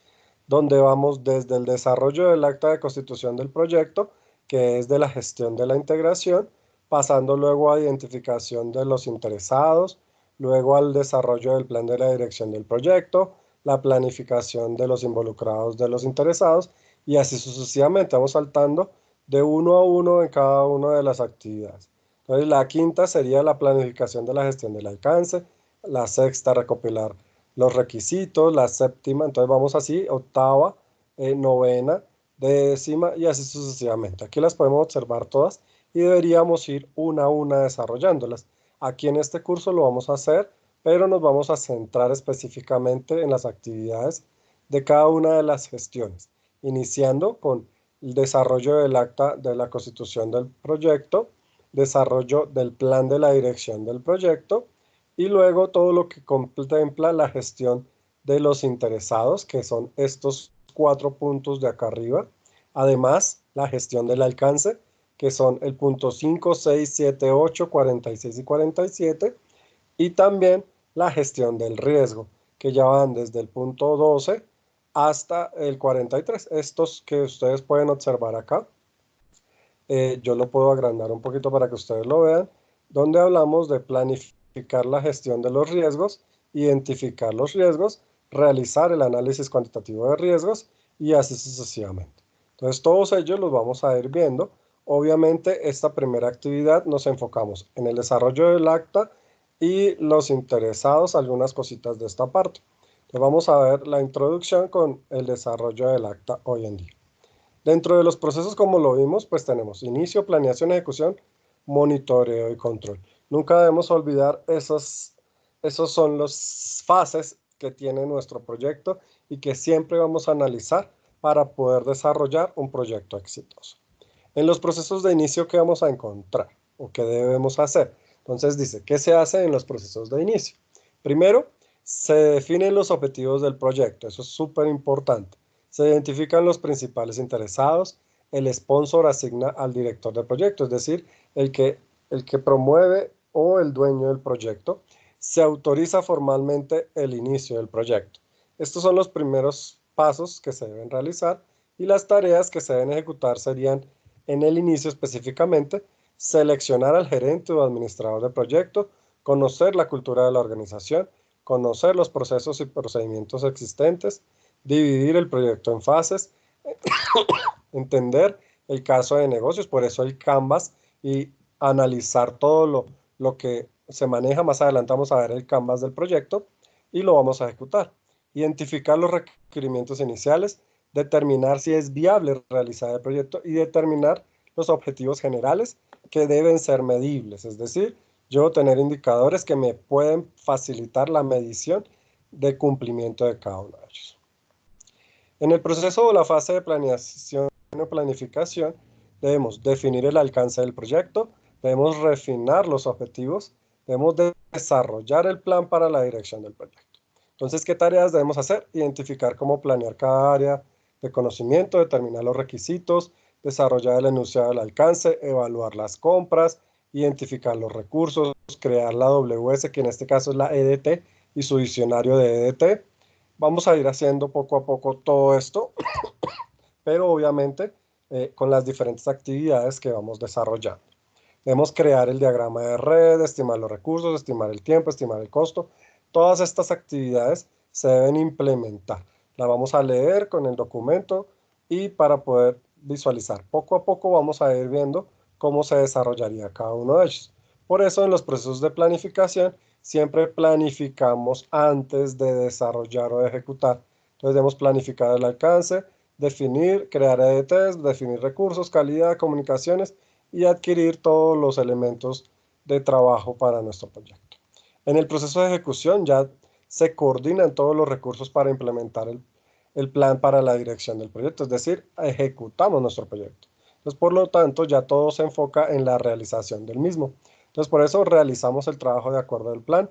donde vamos desde el desarrollo del acta de constitución del proyecto, que es de la gestión de la integración, pasando luego a identificación de los interesados, luego al desarrollo del plan de la dirección del proyecto, la planificación de los involucrados de los interesados, y así sucesivamente. Vamos saltando de uno a uno en cada una de las actividades. Entonces, la quinta sería la planificación de la gestión del alcance, la sexta, recopilar los requisitos, la séptima, entonces vamos así, octava, novena, décima y así sucesivamente. Aquí las podemos observar todas y deberíamos ir una a una desarrollándolas. Aquí en este curso lo vamos a hacer, pero nos vamos a centrar específicamente en las actividades de cada una de las gestiones, iniciando con el desarrollo del acta de la constitución del proyecto, desarrollo del plan de la dirección del proyecto, y luego todo lo que contempla la gestión de los interesados, que son estos 4 puntos de acá arriba. Además, la gestión del alcance, que son el punto 5, 6, 7, 8, 46 y 47. Y también la gestión del riesgo, que ya van desde el punto 12 hasta el 43. Estos que ustedes pueden observar acá, yo lo puedo agrandar un poquito para que ustedes lo vean, donde hablamos de planificar la gestión de los riesgos, identificar los riesgos, realizar el análisis cuantitativo de riesgos y así sucesivamente. Entonces todos ellos los vamos a ir viendo. Obviamente, esta primera actividad nos enfocamos en el desarrollo del acta y los interesados, algunas cositas de esta parte. Entonces vamos a ver la introducción con el desarrollo del acta hoy en día. Dentro de los procesos, como lo vimos, pues tenemos inicio, planeación, ejecución, monitoreo y control. Nunca debemos olvidar esos son las fases que tiene nuestro proyecto y que siempre vamos a analizar para poder desarrollar un proyecto exitoso. En los procesos de inicio, ¿qué vamos a encontrar o qué debemos hacer? Entonces dice, ¿qué se hace en los procesos de inicio? Primero, se definen los objetivos del proyecto, eso es súper importante. Se identifican los principales interesados, el sponsor asigna al director del proyecto, es decir, el que promueve o el dueño del proyecto, se autoriza formalmente el inicio del proyecto. Estos son los primeros pasos que se deben realizar y las tareas que se deben ejecutar serían, en el inicio específicamente, seleccionar al gerente o administrador del proyecto, conocer la cultura de la organización, conocer los procesos y procedimientos existentes, dividir el proyecto en fases, entender el caso de negocios, por eso el Canvas, y analizar todo lo que se maneja. Más adelante vamos a ver el Canvas del proyecto y lo vamos a ejecutar. Identificar los requerimientos iniciales, determinar si es viable realizar el proyecto y determinar los objetivos generales que deben ser medibles, es decir, yo tener indicadores que me pueden facilitar la medición de cumplimiento de cada uno de ellos. En el proceso o la fase de planeación o planificación, debemos definir el alcance del proyecto, debemos refinar los objetivos, debemos desarrollar el plan para la dirección del proyecto. Entonces, ¿qué tareas debemos hacer? Identificar cómo planear cada área de conocimiento, determinar los requisitos, desarrollar el enunciado del alcance, evaluar las compras, identificar los recursos, crear la WS, que en este caso es la EDT, y su diccionario de EDT. Vamos a ir haciendo poco a poco todo esto, pero obviamente con las diferentes actividades que vamos desarrollando. Debemos crear el diagrama de red, estimar los recursos, estimar el tiempo, estimar el costo. Todas estas actividades se deben implementar. La vamos a leer con el documento y para poder visualizar. Poco a poco vamos a ir viendo cómo se desarrollaría cada uno de ellos. Por eso en los procesos de planificación siempre planificamos antes de desarrollar o de ejecutar. Entonces debemos planificar el alcance, definir, crear EDTs, definir recursos, calidad, comunicaciones y adquirir todos los elementos de trabajo para nuestro proyecto. En el proceso de ejecución ya se coordinan todos los recursos para implementar el plan para la dirección del proyecto, es decir, ejecutamos nuestro proyecto. Entonces, por lo tanto, ya todo se enfoca en la realización del mismo. Entonces, por eso realizamos el trabajo de acuerdo al plan,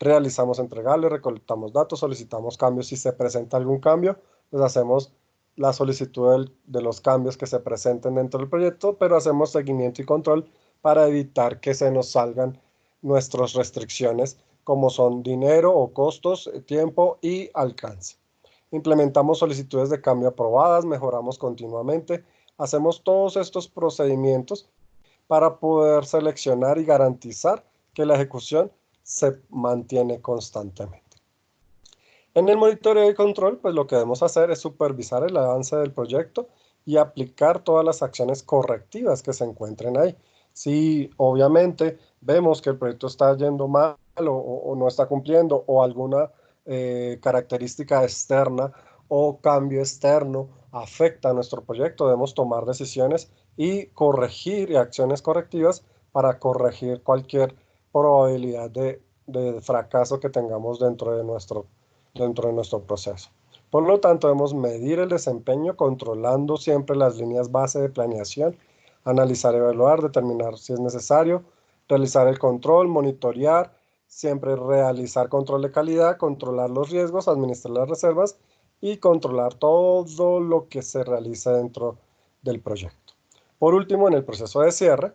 realizamos entregables, recolectamos datos, solicitamos cambios. Si se presenta algún cambio, pues hacemos la solicitud de los cambios que se presenten dentro del proyecto, pero hacemos seguimiento y control para evitar que se nos salgan nuestras restricciones, como son dinero o costos, tiempo y alcance. Implementamos solicitudes de cambio aprobadas, mejoramos continuamente, hacemos todos estos procedimientos para poder seleccionar y garantizar que la ejecución se mantiene constantemente. En el monitoreo y control, pues lo que debemos hacer es supervisar el avance del proyecto y aplicar todas las acciones correctivas que se encuentren ahí. Si obviamente vemos que el proyecto está yendo mal o no está cumpliendo o alguna característica externa o cambio externo afecta a nuestro proyecto, debemos tomar decisiones y corregir acciones correctivas para corregir cualquier probabilidad de fracaso que tengamos dentro de nuestro proceso. Por lo tanto, debemos medir el desempeño controlando siempre las líneas base de planeación, analizar, evaluar, determinar si es necesario, realizar el control, monitorear, siempre realizar control de calidad, controlar los riesgos, administrar las reservas y controlar todo lo que se realiza dentro del proyecto. Por último, en el proceso de cierre,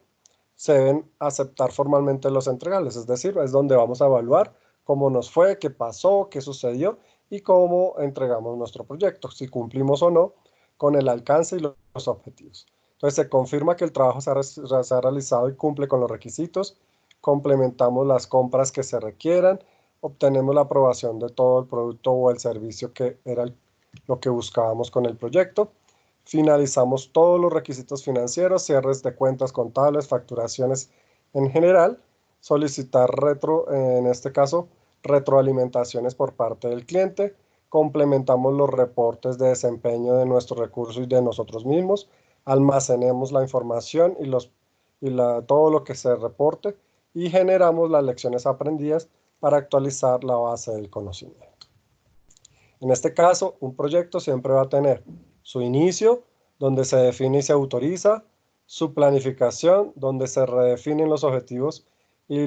se deben aceptar formalmente los entregables, es decir, es donde vamos a evaluar cómo nos fue, qué pasó, qué sucedió y cómo entregamos nuestro proyecto, si cumplimos o no con el alcance y los objetivos. Entonces se confirma que el trabajo se ha realizado y cumple con los requisitos, complementamos las compras que se requieran, obtenemos la aprobación de todo el producto o el servicio que era lo que buscábamos con el proyecto, finalizamos todos los requisitos financieros, cierres de cuentas contables, facturaciones en general, solicitar en este caso, retroalimentaciones por parte del cliente, complementamos los reportes de desempeño de nuestro recurso y de nosotros mismos, almacenemos la información todo lo que se reporte y generamos las lecciones aprendidas para actualizar la base del conocimiento. En este caso, un proyecto siempre va a tener su inicio, donde se define y se autoriza, su planificación, donde se redefinen los objetivos y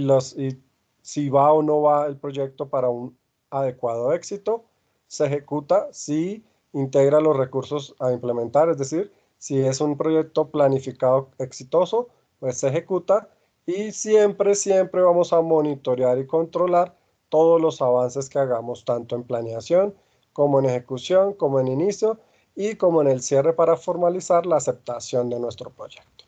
si va o no va el proyecto para un adecuado éxito, se ejecuta si integra los recursos a implementar, es decir, si es un proyecto planificado exitoso, pues se ejecuta y siempre vamos a monitorear y controlar todos los avances que hagamos, tanto en planeación, como en ejecución, como en inicio y como en el cierre para formalizar la aceptación de nuestro proyecto.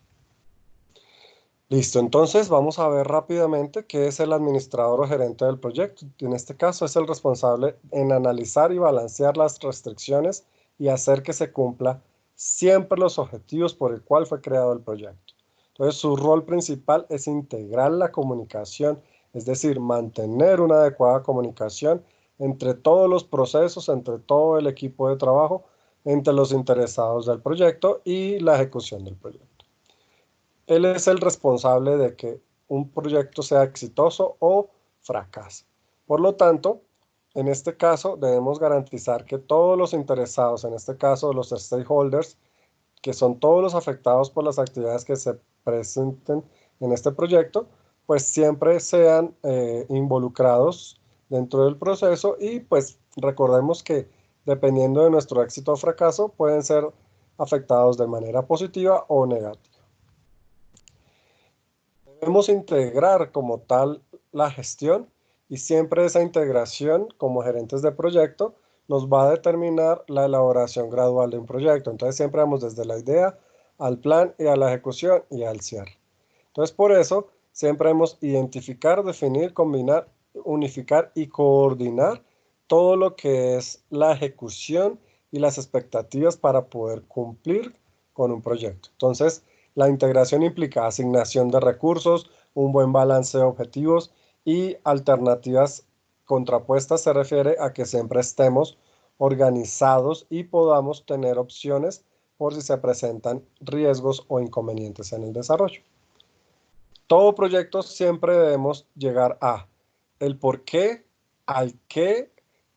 Listo, entonces vamos a ver rápidamente qué es el administrador o gerente del proyecto. En este caso es el responsable en analizar y balancear las restricciones y hacer que se cumpla siempre los objetivos por el cual fue creado el proyecto. Entonces su rol principal es integrar la comunicación, es decir, mantener una adecuada comunicación entre todos los procesos, entre todo el equipo de trabajo, entre los interesados del proyecto y la ejecución del proyecto. Él es el responsable de que un proyecto sea exitoso o fracase. Por lo tanto, en este caso debemos garantizar que todos los interesados, en este caso los stakeholders, que son todos los afectados por las actividades que se presenten en este proyecto, pues siempre sean involucrados dentro del proceso y pues recordemos que dependiendo de nuestro éxito o fracaso pueden ser afectados de manera positiva o negativa. Debemos integrar como tal la gestión y siempre esa integración como gerentes de proyecto nos va a determinar la elaboración gradual de un proyecto. Entonces siempre vamos desde la idea al plan y a la ejecución y al cierre. Entonces por eso siempre debemos identificar, definir, combinar, unificar y coordinar todo lo que es la ejecución y las expectativas para poder cumplir con un proyecto. Entonces, la integración implica asignación de recursos, un buen balance de objetivos y alternativas contrapuestas se refiere a que siempre estemos organizados y podamos tener opciones por si se presentan riesgos o inconvenientes en el desarrollo. Todo proyecto siempre debemos llegar a el por qué, al qué,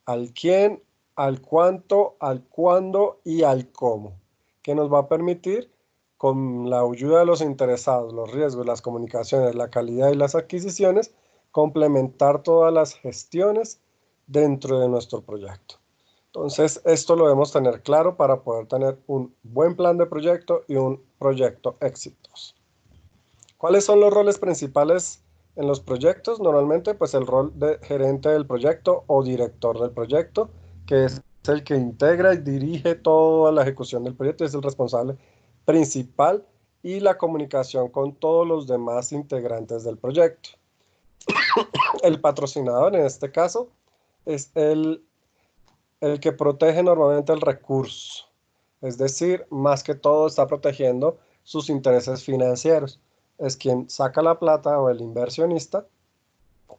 al quién, al cuánto, al cuándo y al cómo, que nos va a permitir, con la ayuda de los interesados, los riesgos, las comunicaciones, la calidad y las adquisiciones, complementar todas las gestiones dentro de nuestro proyecto. Entonces, esto lo debemos tener claro para poder tener un buen plan de proyecto y un proyecto exitoso. ¿Cuáles son los roles principales en los proyectos? Normalmente, pues el rol de gerente del proyecto o director del proyecto, que es el que integra y dirige toda la ejecución del proyecto, es el responsable principal y la comunicación con todos los demás integrantes del proyecto. El patrocinador, en este caso, es el que protege normalmente el recurso, es decir, más que todo está protegiendo sus intereses financieros. Es quien saca la plata o el inversionista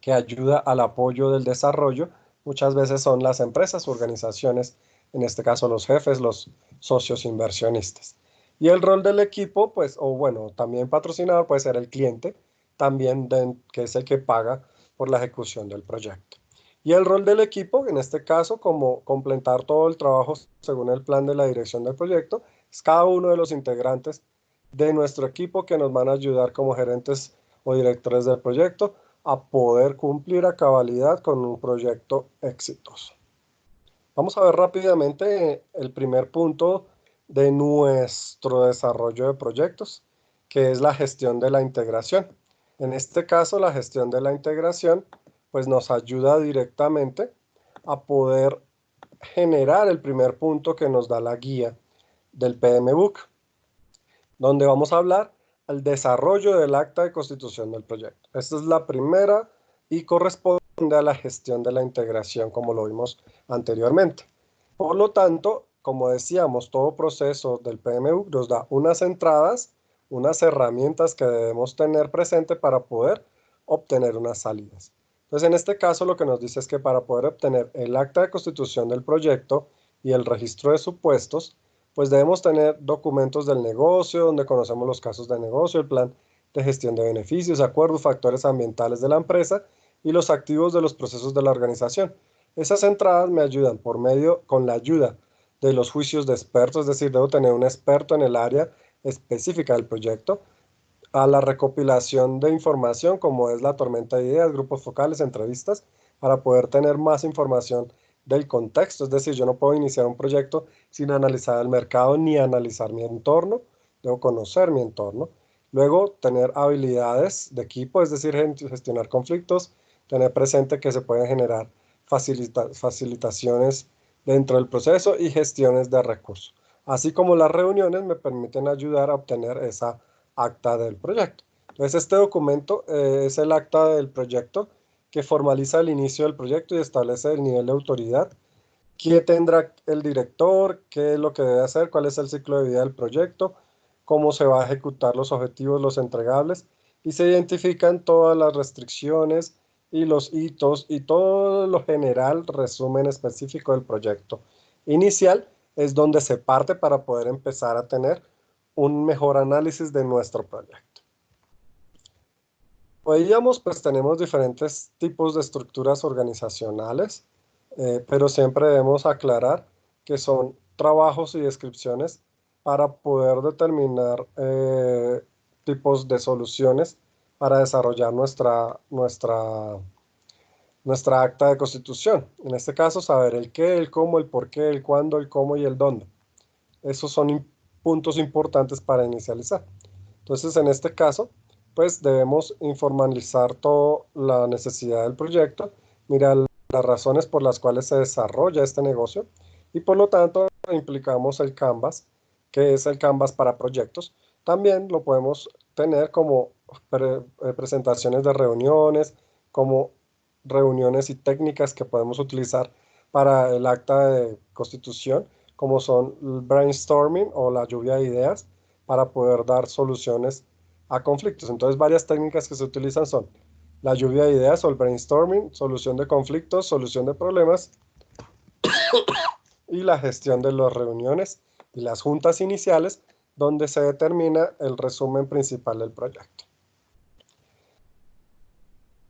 que ayuda al apoyo del desarrollo. Muchas veces son las empresas o organizaciones, en este caso los jefes, los socios inversionistas. Y el rol del equipo, pues, o bueno, también patrocinador puede ser el cliente, también que es el que paga por la ejecución del proyecto. Y el rol del equipo, en este caso, como completar todo el trabajo según el plan de la dirección del proyecto, es cada uno de los integrantes de nuestro equipo que nos van a ayudar como gerentes o directores del proyecto a poder cumplir a cabalidad con un proyecto exitoso. Vamos a ver rápidamente el primer punto de nuestro desarrollo de proyectos, que es la gestión de la integración. En este caso, la gestión de la integración pues nos ayuda directamente a poder generar el primer punto que nos da la guía del PMBOK, donde vamos a hablar del desarrollo del acta de constitución del proyecto. Esta es la primera y corresponde a la gestión de la integración, como lo vimos anteriormente. Por lo tanto, como decíamos, todo proceso del PMU nos da unas entradas, unas herramientas que debemos tener presente para poder obtener unas salidas. Entonces, en este caso, lo que nos dice es que para poder obtener el acta de constitución del proyecto y el registro de supuestos, pues debemos tener documentos del negocio, donde conocemos los casos de negocio, el plan de gestión de beneficios, acuerdos, factores ambientales de la empresa y los activos de los procesos de la organización. Esas entradas me ayudan con la ayuda de los juicios de expertos, es decir, debo tener un experto en el área específica del proyecto, a la recopilación de información como es la tormenta de ideas, grupos focales, entrevistas, para poder tener más información del contexto. Es decir, yo no puedo iniciar un proyecto sin analizar el mercado ni analizar mi entorno, debo conocer mi entorno. Luego, tener habilidades de equipo, es decir, gestionar conflictos, tener presente que se pueden generar facilitaciones dentro del proceso y gestiones de recursos. Así como las reuniones me permiten ayudar a obtener esa acta del proyecto. Entonces, este documento es el acta del proyecto que formaliza el inicio del proyecto y establece el nivel de autoridad, qué tendrá el director, qué es lo que debe hacer, cuál es el ciclo de vida del proyecto, cómo se va a ejecutar los objetivos, los entregables, y se identifican todas las restricciones y los hitos y todo lo general, resumen específico del proyecto inicial, es donde se parte para poder empezar a tener un mejor análisis de nuestro proyecto. Veíamos, pues tenemos diferentes tipos de estructuras organizacionales, pero siempre debemos aclarar que son trabajos y descripciones para poder determinar tipos de soluciones para desarrollar nuestra acta de constitución. En este caso, saber el qué, el cómo, el por qué, el cuándo, el cómo y el dónde. Esos son puntos importantes para inicializar. Entonces, en este caso, pues debemos informalizar toda la necesidad del proyecto, mirar las razones por las cuales se desarrolla este negocio y por lo tanto implicamos el Canvas, que es el Canvas para proyectos. También lo podemos tener como presentaciones de reuniones, como reuniones y técnicas que podemos utilizar para el acta de constitución, como son el brainstorming o la lluvia de ideas, para poder dar soluciones a conflictos. Entonces, varias técnicas que se utilizan son la lluvia de ideas o el brainstorming, solución de conflictos, solución de problemas y la gestión de las reuniones y las juntas iniciales, donde se determina el resumen principal del proyecto.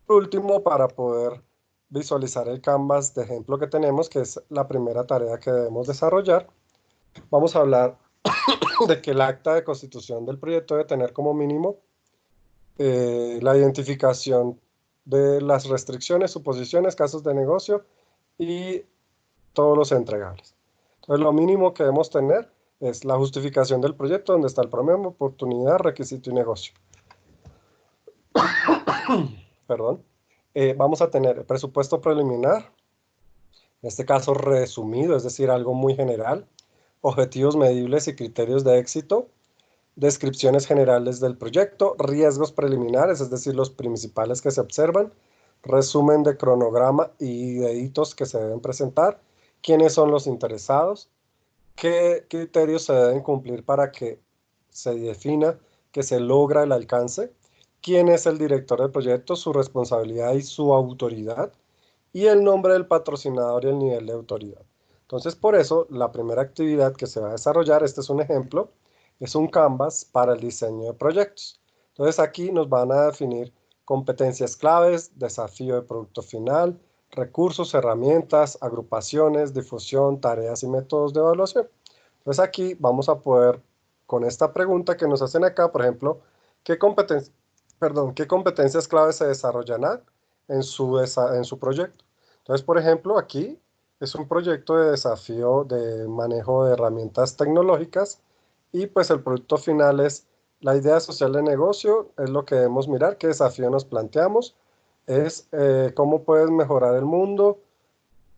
Por último, para poder visualizar el canvas de ejemplo que tenemos, que es la primera tarea que debemos desarrollar, vamos a hablar de que el acta de constitución del proyecto debe tener como mínimo la identificación de las restricciones, suposiciones, casos de negocio y todos los entregables. Entonces, lo mínimo que debemos tener es la justificación del proyecto, donde está el problema, oportunidad, requisito y negocio. Perdón. Vamos a tener el presupuesto preliminar, en este caso resumido, es decir, algo muy general, objetivos medibles y criterios de éxito, descripciones generales del proyecto, riesgos preliminares, es decir, los principales que se observan, resumen de cronograma y de hitos que se deben presentar, quiénes son los interesados, qué criterios se deben cumplir para que se defina que se logra el alcance, quién es el director del proyecto, su responsabilidad y su autoridad, y el nombre del patrocinador y el nivel de autoridad. Entonces, por eso, la primera actividad que se va a desarrollar, este es un ejemplo, es un Canvas para el diseño de proyectos. Entonces, aquí nos van a definir competencias claves, desafío de producto final, recursos, herramientas, agrupaciones, difusión, tareas y métodos de evaluación. Entonces, aquí vamos a poder, con esta pregunta que nos hacen acá, por ejemplo, ¿qué competencias claves se desarrollarán en su proyecto? Entonces, por ejemplo, aquí es un proyecto de desafío de manejo de herramientas tecnológicas y pues el producto final es la idea social de negocio, es lo que debemos mirar, qué desafío nos planteamos, es cómo puedes mejorar el mundo,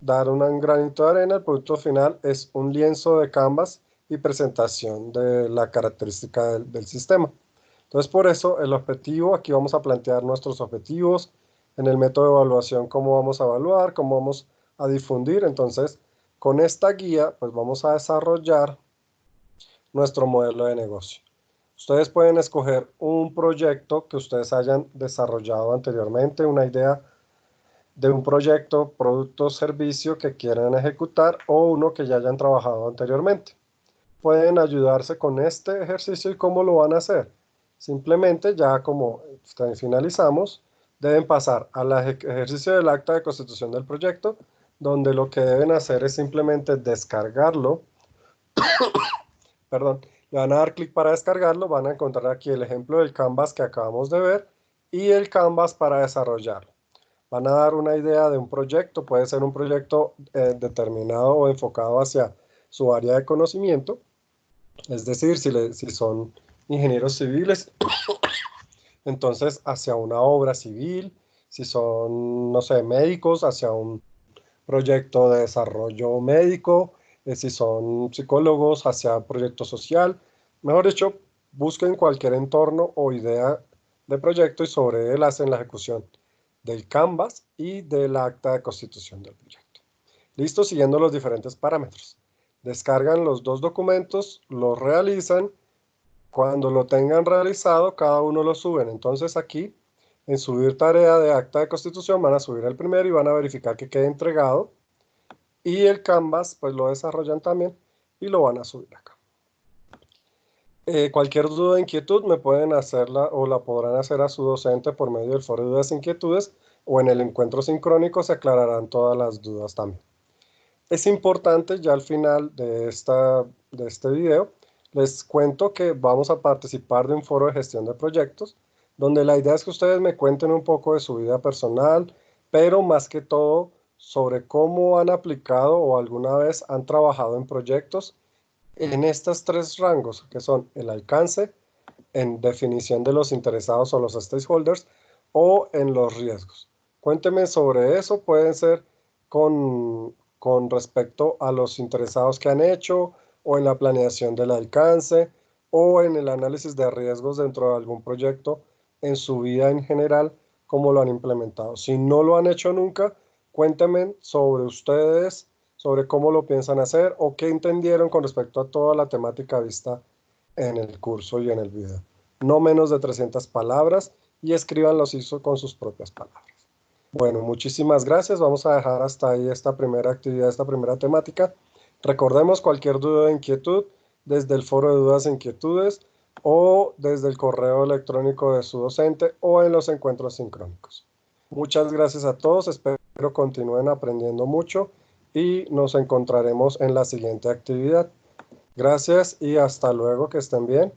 dar un granito de arena, el producto final es un lienzo de Canvas y presentación de la característica del sistema. Entonces, por eso el objetivo, aquí vamos a plantear nuestros objetivos, en el método de evaluación cómo vamos a evaluar, cómo vamos a difundir. Entonces, con esta guía, pues vamos a desarrollar nuestro modelo de negocio. Ustedes pueden escoger un proyecto que ustedes hayan desarrollado anteriormente, una idea de un proyecto, producto o servicio que quieran ejecutar o uno que ya hayan trabajado anteriormente. Pueden ayudarse con este ejercicio y cómo lo van a hacer. Simplemente ya como finalizamos, deben pasar al ejercicio del acta de constitución del proyecto, donde lo que deben hacer es simplemente descargarlo. Perdón, le van a dar clic para descargarlo, van a encontrar aquí el ejemplo del Canvas que acabamos de ver y el Canvas para desarrollarlo. Van a dar una idea de un proyecto, puede ser un proyecto determinado o enfocado hacia su área de conocimiento, es decir, si son ingenieros civiles, entonces hacia una obra civil, si son, no sé, médicos, hacia un proyecto de desarrollo médico, si son psicólogos, hacia proyecto social. Mejor dicho, busquen cualquier entorno o idea de proyecto y sobre él hacen la ejecución del Canvas y del acta de constitución del proyecto. Listo, siguiendo los diferentes parámetros. Descargan los dos documentos, los realizan. Cuando lo tengan realizado, cada uno lo suben. Entonces aquí, en subir tarea de acta de constitución, van a subir el primero y van a verificar que quede entregado. Y el Canvas, pues lo desarrollan también y lo van a subir acá. Cualquier duda o inquietud me pueden hacerla o la podrán hacer a su docente por medio del foro de dudas e inquietudes o en el encuentro sincrónico se aclararán todas las dudas también. Es importante ya al final de este video, les cuento que vamos a participar de un foro de gestión de proyectos, donde la idea es que ustedes me cuenten un poco de su vida personal, pero más que todo sobre cómo han aplicado o alguna vez han trabajado en proyectos en estos tres rangos, que son el alcance, en definición de los interesados o los stakeholders, o en los riesgos. Cuéntenme sobre eso, pueden ser con respecto a los interesados que han hecho, o en la planeación del alcance, o en el análisis de riesgos dentro de algún proyecto en su vida en general, cómo lo han implementado. Si no lo han hecho nunca, cuéntenme sobre ustedes, sobre cómo lo piensan hacer o qué entendieron con respecto a toda la temática vista en el curso y en el video. No menos de 300 palabras y escríbanlos con sus propias palabras. Bueno, muchísimas gracias. Vamos a dejar hasta ahí esta primera actividad, esta primera temática. Recordemos cualquier duda o inquietud desde el foro de dudas e inquietudes o desde el correo electrónico de su docente o en los encuentros sincrónicos. Muchas gracias a todos. Espero continúen aprendiendo mucho y nos encontraremos en la siguiente actividad. Gracias y hasta luego, que estén bien.